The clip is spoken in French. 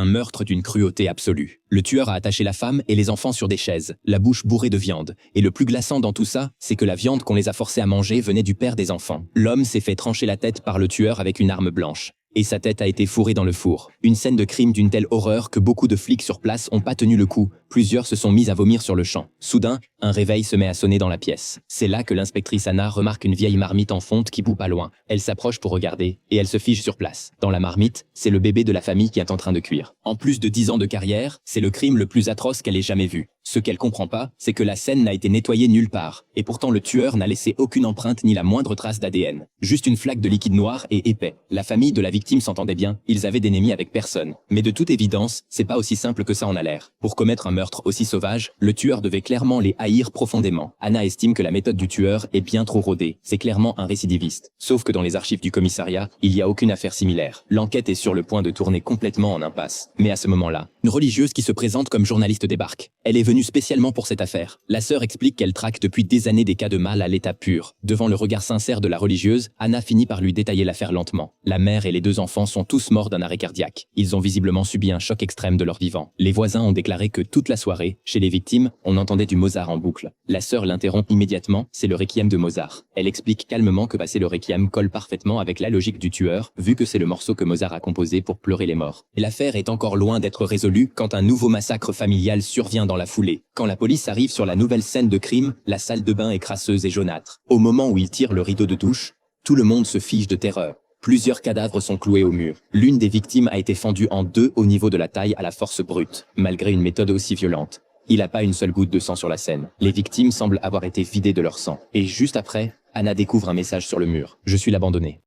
Un meurtre d'une cruauté absolue. Le tueur a attaché la femme et les enfants sur des chaises, la bouche bourrée de viande. Et le plus glaçant dans tout ça, c'est que la viande qu'on les a forcés à manger venait du père des enfants. L'homme s'est fait trancher la tête par le tueur avec une arme blanche. Et sa tête a été fourrée dans le four. Une scène de crime d'une telle horreur que beaucoup de flics sur place n'ont pas tenu le coup. Plusieurs se sont mis à vomir sur le champ. Soudain, un réveil se met à sonner dans la pièce. C'est là que l'inspectrice Anna remarque une vieille marmite en fonte qui bout pas loin. Elle s'approche pour regarder, et elle se fige sur place. Dans la marmite, c'est le bébé de la famille qui est en train de cuire. En plus de 10 ans de carrière, c'est le crime le plus atroce qu'elle ait jamais vu. Ce qu'elle comprend pas, c'est que la scène n'a été nettoyée nulle part. Et pourtant le tueur n'a laissé aucune empreinte ni la moindre trace d'ADN. Juste une flaque de liquide noir et épais. La famille de la victime s'entendait bien, ils avaient d'ennemis avec personne. Mais de toute évidence, c'est pas aussi simple que ça en a l'air. Pour commettre un meurtre aussi sauvage, le tueur devait clairement les haïr profondément. Anna estime que la méthode du tueur est bien trop rodée. C'est clairement un récidiviste. Sauf que dans les archives du commissariat, il n'y a aucune affaire similaire. L'enquête est sur le point de tourner complètement en impasse. Mais à ce moment-là, une religieuse qui se présente comme journaliste débarque. Elle est venue spécialement pour cette affaire. La sœur explique qu'elle traque depuis des années des cas de mal à l'état pur. Devant le regard sincère de la religieuse, Anna finit par lui détailler l'affaire lentement. La mère et les 2 enfants sont tous morts d'un arrêt cardiaque. Ils ont visiblement subi un choc extrême de leur vivant. Les voisins ont déclaré que toute la soirée, chez les victimes, on entendait du Mozart en boucle. La sœur l'interrompt immédiatement, c'est le requiem de Mozart. Elle explique calmement que passer le requiem colle parfaitement avec la logique du tueur, vu que c'est le morceau que Mozart a composé pour pleurer les morts. Et l'affaire est encore loin d'être résolue quand un nouveau massacre familial survient dans la foulée. Quand la police arrive sur la nouvelle scène de crime, la salle de bain est crasseuse et jaunâtre. Au moment où il tire le rideau de douche, tout le monde se fige de terreur. Plusieurs cadavres sont cloués au mur. L'une des victimes a été fendue en 2 au niveau de la taille à la force brute, malgré une méthode aussi violente. Il n'a pas une seule goutte de sang sur la scène. Les victimes semblent avoir été vidées de leur sang. Et juste après, Anna découvre un message sur le mur. « Je suis l'abandonné.